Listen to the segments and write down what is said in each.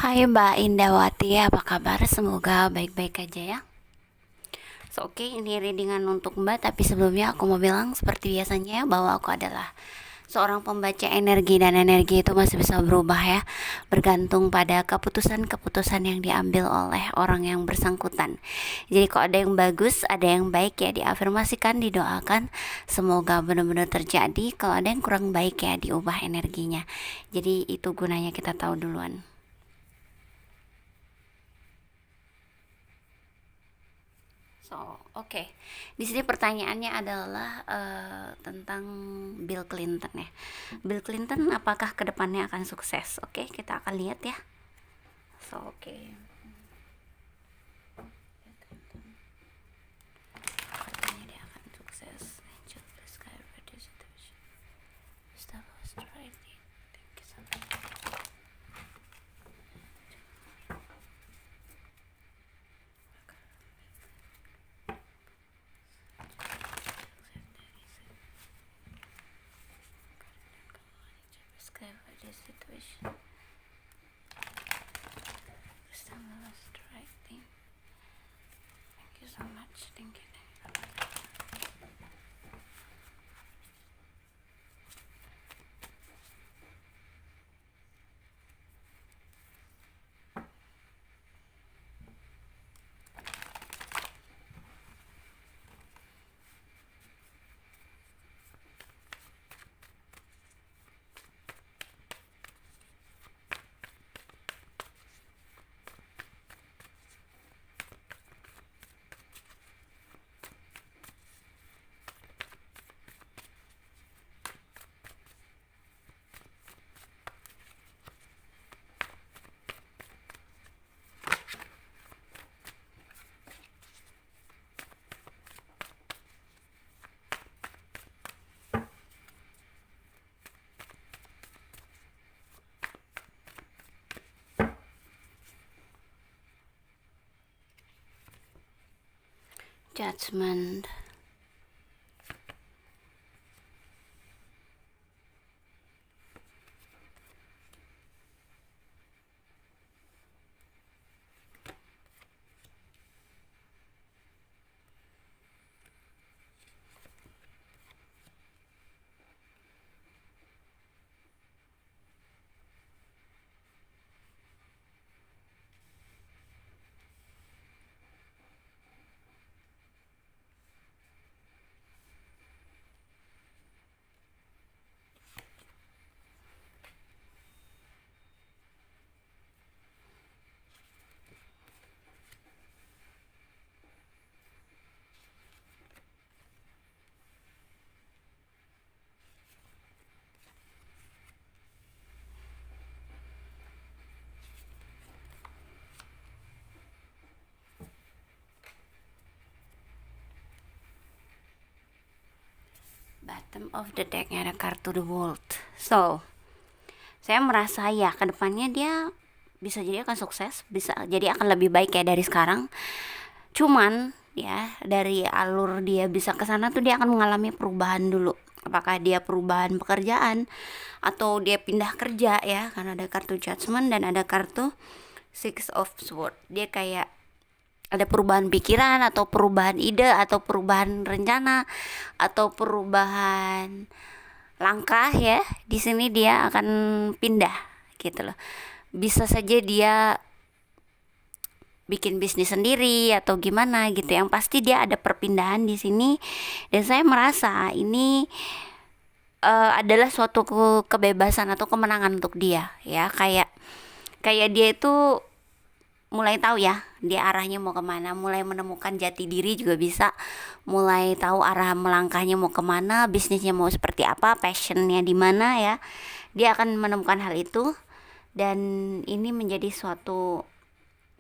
Hai Mbak Indawati, apa kabar? Semoga baik-baik aja ya. Oke, ini readingan untuk Mbak, tapi sebelumnya aku mau bilang seperti biasanya ya, bahwa aku adalah seorang pembaca energi dan energi itu masih bisa berubah ya, bergantung pada keputusan-keputusan yang diambil oleh orang yang bersangkutan. Jadi kalau ada yang bagus, ada yang baik ya diafirmasikan, didoakan, semoga benar-benar terjadi. Kalau ada yang kurang baik ya diubah energinya. Jadi itu gunanya kita tahu duluan. Oke. Di sini pertanyaannya adalah tentang Bill Clinton ya. Bill Clinton apakah kedepannya akan sukses? Oke, kita akan lihat ya. Oke. Katanya dia akan sukses. Angel, please guide me this situation. Stop us right. Thank you so much. Please guide me this situation. Stop us right thing. Thank you so much. Thank you. Judgment. Bottom of the decknya ada kartu The World. Saya merasa ya kedepannya dia bisa jadi akan sukses, bisa jadi akan lebih baik ya dari sekarang. Cuman ya dari alur dia bisa ke sana tuh dia akan mengalami perubahan dulu. Apakah dia perubahan pekerjaan atau dia pindah kerja ya, karena ada kartu Judgment dan ada kartu Six of Swords. Dia kayak ada perubahan pikiran atau perubahan ide atau perubahan rencana atau perubahan langkah ya. Di sini dia akan pindah gitu loh. Bisa saja dia bikin bisnis sendiri atau gimana gitu. Yang pasti dia ada perpindahan di sini dan saya merasa ini adalah suatu kebebasan atau kemenangan untuk dia ya. Kayak dia itu mulai tahu ya dia arahnya mau kemana, mulai menemukan jati diri juga bisa, mulai tahu arah melangkahnya mau kemana, bisnisnya mau seperti apa, passionnya di mana ya. Dia akan menemukan hal itu dan ini menjadi suatu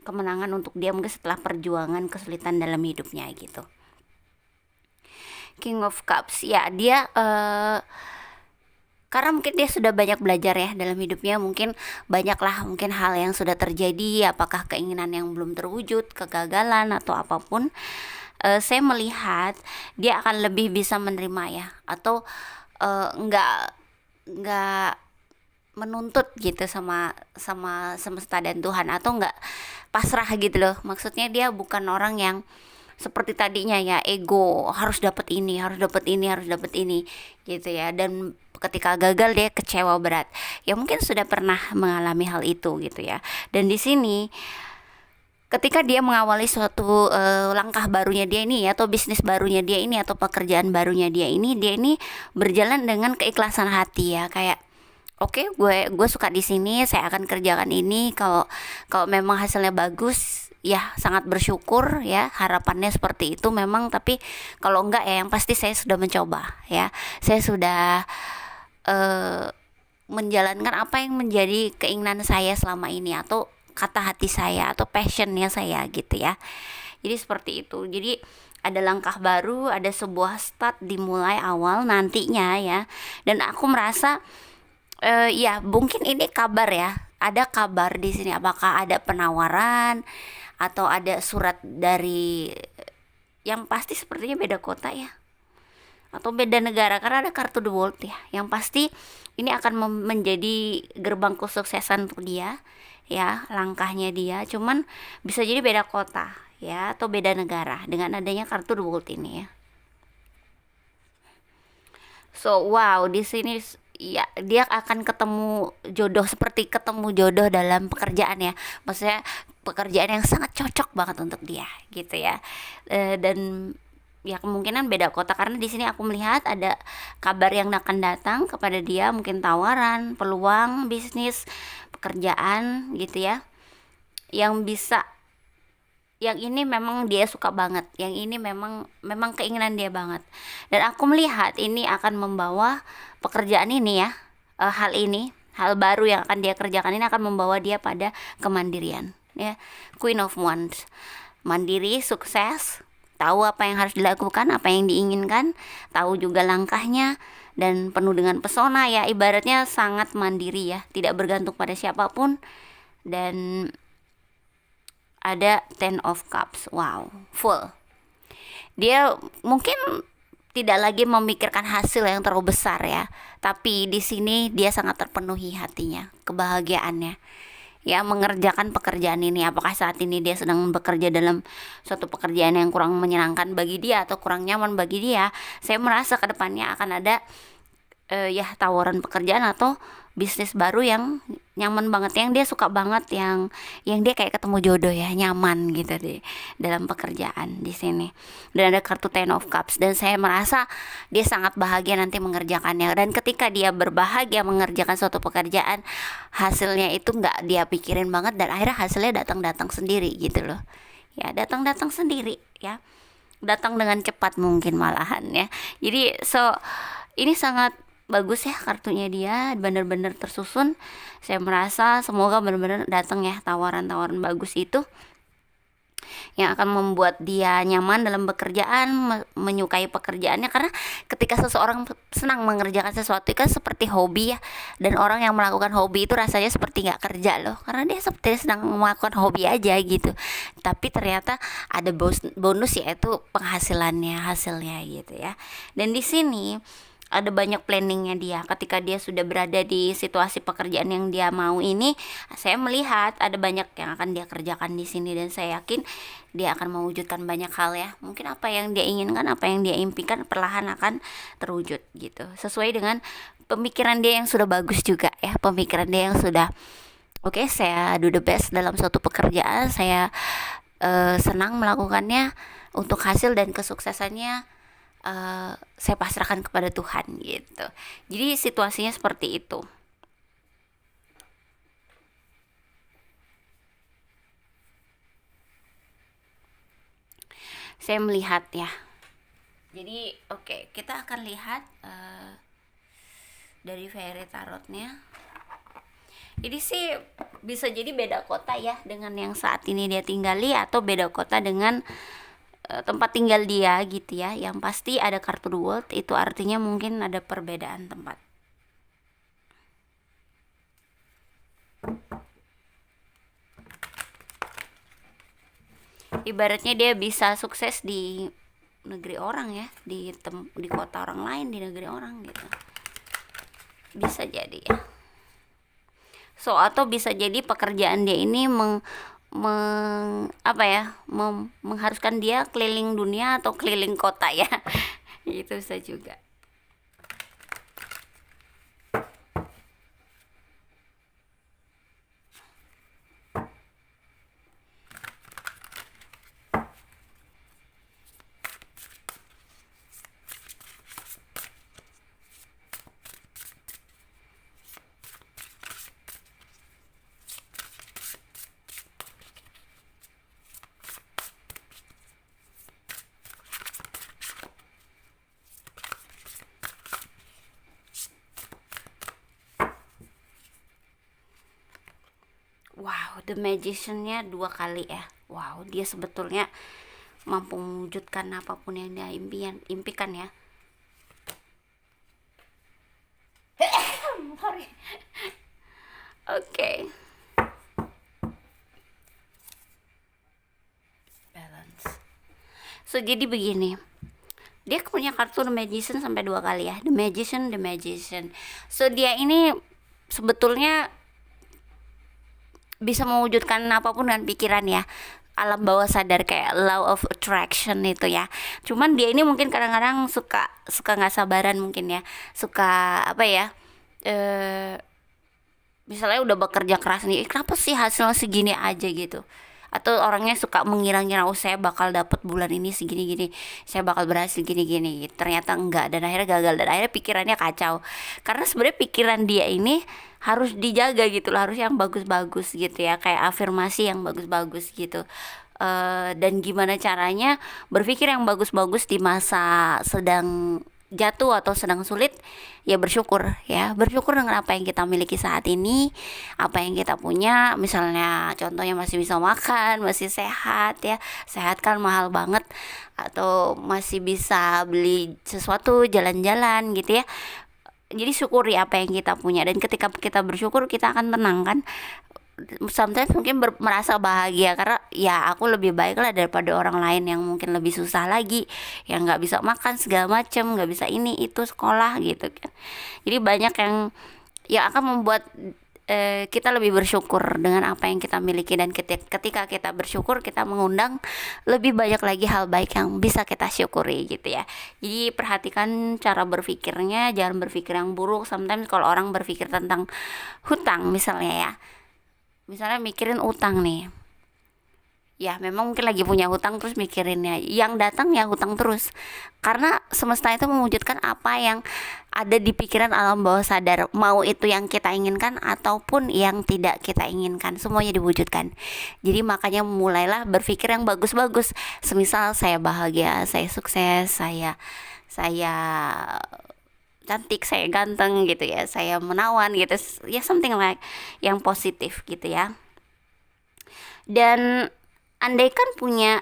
kemenangan untuk dia mungkin setelah perjuangan kesulitan dalam hidupnya gitu. King of Cups ya, dia karena mungkin dia sudah banyak belajar ya dalam hidupnya, mungkin banyaklah mungkin hal yang sudah terjadi, apakah keinginan yang belum terwujud, kegagalan atau apapun. Saya melihat dia akan lebih bisa menerima ya, atau nggak menuntut gitu sama sama semesta dan Tuhan, atau nggak pasrah gitu loh. Maksudnya dia bukan orang yang seperti tadinya ya, ego, harus dapat ini, harus dapat ini, harus dapat ini gitu ya. Dan ketika gagal dia kecewa berat. Ya mungkin sudah pernah mengalami hal itu gitu ya. Dan di sini ketika dia mengawali suatu langkah barunya dia ini, atau bisnis barunya dia ini, atau pekerjaan barunya dia ini berjalan dengan keikhlasan hati ya, kayak oke, gue suka di sini, saya akan kerjakan ini. Kalau kalau memang hasilnya bagus ya sangat bersyukur ya, harapannya seperti itu memang. Tapi kalau enggak ya yang pasti saya sudah mencoba ya, saya sudah eh, menjalankan apa yang menjadi keinginan saya selama ini, atau kata hati saya, atau passionnya saya gitu ya. Jadi seperti itu. Jadi ada langkah baru, ada sebuah start dimulai awal nantinya ya. Dan aku merasa ya mungkin ini kabar ya, ada kabar di sini. Apakah ada penawaran atau ada surat dari, yang pasti sepertinya beda kota ya, atau beda negara karena ada kartu The World ya. Yang pasti ini akan menjadi gerbang kesuksesan untuk dia ya, langkahnya dia. Cuman bisa jadi beda kota ya, atau beda negara dengan adanya kartu The World ini ya. So wow, di sini ya dia akan ketemu jodoh, seperti ketemu jodoh dalam pekerjaan ya. Maksudnya pekerjaan yang sangat cocok banget untuk dia gitu ya. Dan ya kemungkinan beda kota, karena di sini aku melihat ada kabar yang akan datang kepada dia, mungkin tawaran, peluang bisnis, pekerjaan gitu ya, yang bisa, yang ini memang dia suka banget, yang ini memang memang keinginan dia banget. Dan aku melihat ini akan membawa pekerjaan ini ya, hal ini, hal baru yang akan dia kerjakan ini akan membawa dia pada kemandirian ya. Queen of Wands, mandiri, sukses, tahu apa yang harus dilakukan, apa yang diinginkan, tahu juga langkahnya, dan penuh dengan pesona ya. Ibaratnya sangat mandiri ya, tidak bergantung pada siapapun. Dan ada Ten of Cups, wow, full. Dia mungkin tidak lagi memikirkan hasil yang terlalu besar ya, tapi di sini dia sangat terpenuhi hatinya, kebahagiaannya ya, mengerjakan pekerjaan ini. Apakah saat ini dia sedang bekerja dalam suatu pekerjaan yang kurang menyenangkan bagi dia atau kurang nyaman bagi dia, saya merasa kedepannya akan ada ya tawaran pekerjaan atau bisnis baru yang nyaman banget, yang dia suka banget, yang dia kayak ketemu jodoh ya, nyaman gitu di dalam pekerjaan di sini. Dan ada kartu Ten of Cups, dan saya merasa dia sangat bahagia nanti mengerjakannya. Dan ketika dia berbahagia mengerjakan suatu pekerjaan, hasilnya itu nggak dia pikirin banget, dan akhirnya hasilnya datang sendiri gitu loh ya, datang sendiri ya, datang dengan cepat mungkin malahan ya. Jadi ini sangat bagus ya, kartunya dia benar-benar tersusun. Saya merasa semoga benar-benar datang ya tawaran-tawaran bagus itu, yang akan membuat dia nyaman dalam pekerjaan, menyukai pekerjaannya. Karena ketika seseorang senang mengerjakan sesuatu kan seperti hobi ya, dan orang yang melakukan hobi itu rasanya seperti nggak kerja loh, karena dia seperti sedang melakukan hobi aja gitu, tapi ternyata ada bonus yaitu penghasilannya, hasilnya gitu ya. Dan di sini ada banyak planningnya dia. Ketika dia sudah berada di situasi pekerjaan yang dia mau ini, saya melihat ada banyak yang akan dia kerjakan di sini, dan saya yakin dia akan mewujudkan banyak hal ya. Mungkin apa yang dia inginkan, apa yang dia impikan perlahan akan terwujud gitu, sesuai dengan pemikiran dia yang sudah bagus juga ya, pemikiran dia yang sudah oke, saya do the best dalam suatu pekerjaan, saya senang melakukannya, untuk hasil dan kesuksesannya saya pasrahkan kepada Tuhan gitu. Jadi situasinya seperti itu. Saya melihat ya. Jadi oke, kita akan lihat dari Fairy Tarotnya. Jadi sih bisa jadi beda kota ya dengan yang saat ini dia tinggali, atau beda kota dengan tempat tinggal dia gitu ya. Yang pasti ada kartu The World, itu artinya mungkin ada perbedaan tempat. Ibaratnya dia bisa sukses di negeri orang ya, di kota orang lain, di negeri orang gitu, bisa jadi ya. So atau bisa jadi pekerjaan dia ini apa ya, mengharuskan dia keliling dunia atau keliling kota ya. Itu bisa juga. Wow, The Magician-nya 2 kali ya. Wow, dia sebetulnya mampu mewujudkan apapun yang dia impikan ya. Sorry. Oke. Balance. So jadi begini. Dia punya kartu The Magician sampai 2 kali ya. The Magician, The Magician. So dia ini sebetulnya bisa mewujudkan apapun dengan pikiran ya, alam bawah sadar, kayak law of attraction itu ya. Cuman dia ini mungkin kadang-kadang suka nggak sabaran mungkin ya, suka apa ya, misalnya udah bekerja keras nih, kenapa sih hasilnya segini aja gitu, atau orangnya suka mengira-ngira, oh saya bakal dapat bulan ini segini-gini, saya bakal berhasil gini-gini, ternyata enggak, dan akhirnya gagal, dan akhirnya pikirannya kacau. Karena sebenarnya pikiran dia ini harus dijaga gitu loh, harus yang bagus-bagus gitu ya, kayak afirmasi yang bagus-bagus gitu. Dan gimana caranya berpikir yang bagus-bagus di masa sedang jatuh atau sedang sulit, ya bersyukur ya, bersyukur dengan apa yang kita miliki saat ini, apa yang kita punya. Misalnya contohnya masih bisa makan, masih sehat ya, sehat kan mahal banget, atau masih bisa beli sesuatu, jalan-jalan gitu ya. Jadi syukuri apa yang kita punya, dan ketika kita bersyukur kita akan tenang kan. Sometimes mungkin merasa bahagia karena ya aku lebih baik lah daripada orang lain yang mungkin lebih susah lagi, yang nggak bisa makan segala macem, nggak bisa ini itu sekolah gitu kan. Jadi banyak yang akan membuat kita lebih bersyukur dengan apa yang kita miliki, dan ketika kita bersyukur kita mengundang lebih banyak lagi hal baik yang bisa kita syukuri gitu ya. Jadi perhatikan cara berpikirnya, jangan berpikir yang buruk. Sometimes kalau orang berpikir tentang hutang misalnya ya, misalnya mikirin utang nih, ya memang mungkin lagi punya hutang terus mikirinnya, yang datang ya hutang terus. Karena semesta itu mewujudkan apa yang ada di pikiran alam bawah sadar, mau itu yang kita inginkan ataupun yang tidak kita inginkan, semuanya diwujudkan. Jadi makanya mulailah berpikir yang bagus-bagus. Semisal saya bahagia, saya sukses, saya cantik, saya ganteng gitu ya, saya menawan gitu ya, something like yang positif gitu ya. Dan andaikan punya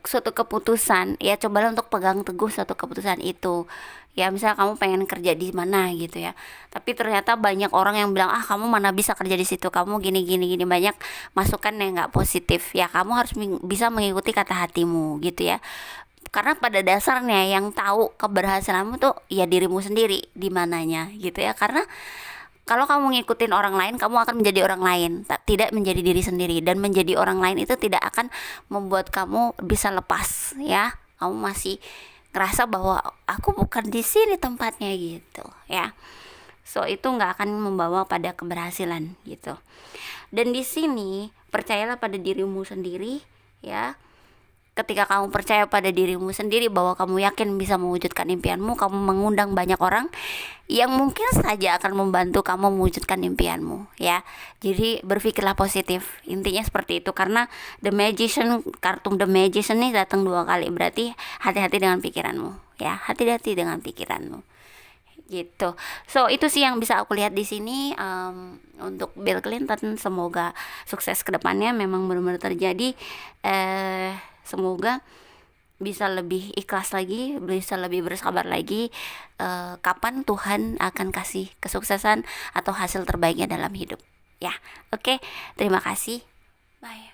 suatu keputusan, ya cobalah untuk pegang teguh suatu keputusan itu. Ya misalnya kamu pengen kerja di mana gitu ya, tapi ternyata banyak orang yang bilang, ah kamu mana bisa kerja di situ, kamu gini gini gini, banyak masukan yang nggak positif. Ya kamu harus bisa mengikuti kata hatimu gitu ya. Karena pada dasarnya yang tahu keberhasilanmu tuh ya dirimu sendiri, di mananya gitu ya. Karena kalau kamu ngikutin orang lain, kamu akan menjadi orang lain, tidak menjadi diri sendiri. Dan menjadi orang lain itu tidak akan membuat kamu bisa lepas ya. Kamu masih ngerasa bahwa aku bukan di sini tempatnya gitu ya. So itu nggak akan membawa pada keberhasilan gitu. Dan di sini percayalah pada dirimu sendiri ya. Ketika kamu percaya pada dirimu sendiri bahwa kamu yakin bisa mewujudkan impianmu, kamu mengundang banyak orang yang mungkin saja akan membantu kamu mewujudkan impianmu ya. Jadi berpikirlah positif, intinya seperti itu. Karena The Magician, kartu The Magician ini datang 2 kali, berarti hati-hati dengan pikiranmu ya, hati-hati dengan pikiranmu gitu. So itu sih yang bisa aku lihat di sini. Untuk Bill Clinton, semoga sukses kedepannya, memang benar-benar terjadi. Semoga bisa lebih ikhlas lagi, bisa lebih bersabar lagi. Kapan Tuhan akan kasih kesuksesan atau hasil terbaiknya dalam hidup ya. Oke, terima kasih, bye.